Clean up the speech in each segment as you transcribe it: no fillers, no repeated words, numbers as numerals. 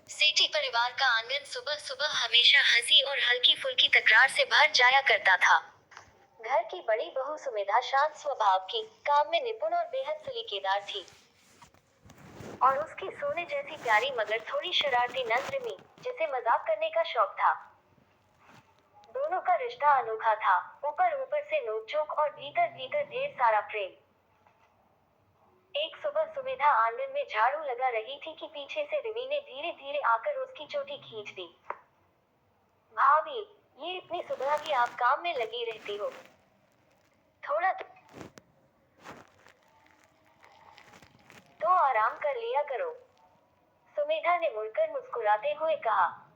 सेठी परिवार का आंगन सुबह सुबह हमेशा हंसी और हल्की फुल्की तकरार से भर जाया करता था। घर की बड़ी बहू सुमेधा शांत स्वभाव की, काम में निपुण और बेहद सलीकेदार थी। और उसकी सोने जैसी प्यारी मगर थोड़ी शरारती नंद रिमी, जिसे मजाक करने का शौक था। दोनों का रिश्ता अनोखा था, ऊपर ऊपर से नोकझोंक और भीतर भीतर ढेर सारा प्रेम। एक सुबह सुमेधा आंगन में झाड़ू लगा रही थी कि पीछे से रिमी ने धीरे धीरे आकर उसकी चोटी खींच दी। भाभी, ये इतनी सुबह भी आप काम में लगी रहती हो? थोड़ा तो आराम कर लिया करो। सुमेधा ने मुड़कर मुस्कुराते हुए कहा।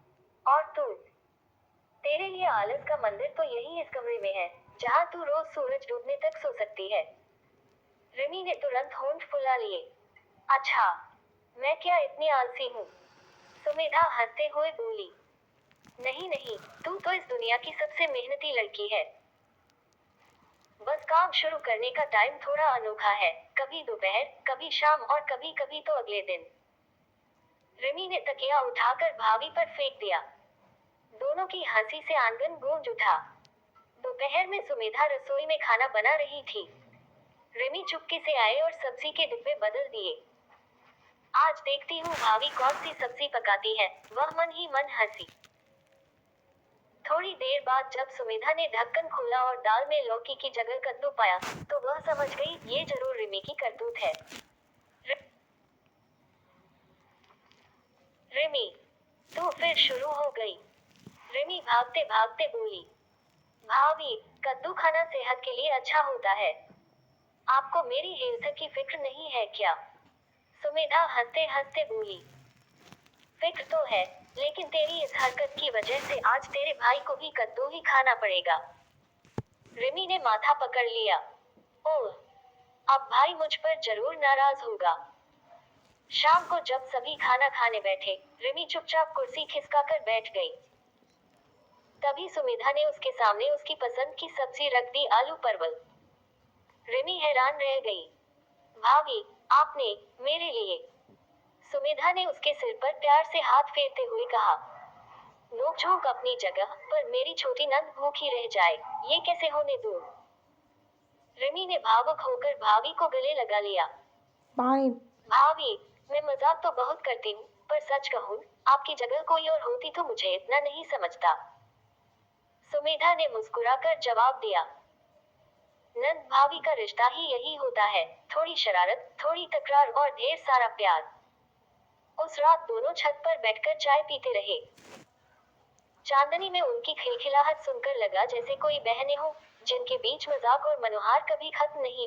और तू? तेरे लिए आलस का मंदिर तो यही इस कमरे में है, जहाँ तू रोज सूरज डूबने तक सो सकती है। रिमी ने तुरंत होंठ फुला लिए। अच्छा, मैं क्या इतनी आलसी हूँ? सुमेधा हंसते हुए बोली। नहीं नहीं, तू तो इस दुनिया की सबसे मेहनती लड़की है। बस काम शुरू करने का टाइम थोड़ा अनोखा है, कभी दोपहर, कभी शाम और कभी कभी तो अगले दिन। रिमी ने तकिया उठाकर भाभी पर फेंक दिया। दोनों की हंसी से आंगन गूंज उठा। दोपहर में सुमेधा रसोई में खाना बना रही थी। रिमी चुपके से आए और सब्जी के डिब्बे बदल दिए। आज देखती हूँ भाभी कौन सी सब्जी पकाती है, वह मन ही मन हंसी। थोड़ी देर बाद जब सुमेधा ने ढक्कन खोला और दाल में लौकी की जगह कद्दू पाया, तो वह समझ गई ये जरूर रिमी की करतूत है। रिमी, तू फिर शुरू हो गई। रिमी भागते भागते बोली। भाभी, कद्दू खाना सेहत के लिए अच्छा होता है। आपको मेरी हेल्थ की फिक्र नहीं है क्या? सुमेधा हंसते हंसते बोली। फिक्र तो है, लेकिन तेरी इस हरकत की वजह से आज तेरे भाई को भी कद्दू ही खाना पड़ेगा। रिमी ने माथा पकड़ लिया। ओह, अब भाई मुझ पर जरूर नाराज होगा। शाम को जब सभी खाना खाने बैठे, रिमी चुपचाप कुर्सी खिसकाकर बैठ गई। तभी सुमेधा ने उसके सामने उसकी पसंद की सब्जी रख दी, आलू परवल। रिमी हैरान रह गई। भाभी, आपने मेरे लिए? सुमेधा ने उसके सिर पर प्यार से हाथ फेरते हुए कहा। नोक-झोंक अपनी जगह, पर मेरी छोटी नंद भूखी रह जाए, ये कैसे होने दूं? रिमी ने भावुक होकर भाभी को गले लगा लिया। बाय। भाभी, मैं मजाक तो बहुत करती हूँ, पर सच कहूँ, आपकी जगह कोई और होती तो मुझे इतना नहीं समझता। सुमेधा ने मुस्कुराकर जवाब दिया। नंद भाभी का रिश्ता ही यही होता है, थोड़ी शरारत, थोड़ी तकरार और ढेर सारा प्यार। उस रात दोनों छत पर बैठकर चाय पीते रहे। चांदनी में उनकी खिलखिलाहट सुनकर लगा जैसे कोई बहनें हों, जिनके बीच मजाक और मनोहार कभी खत्म नहीं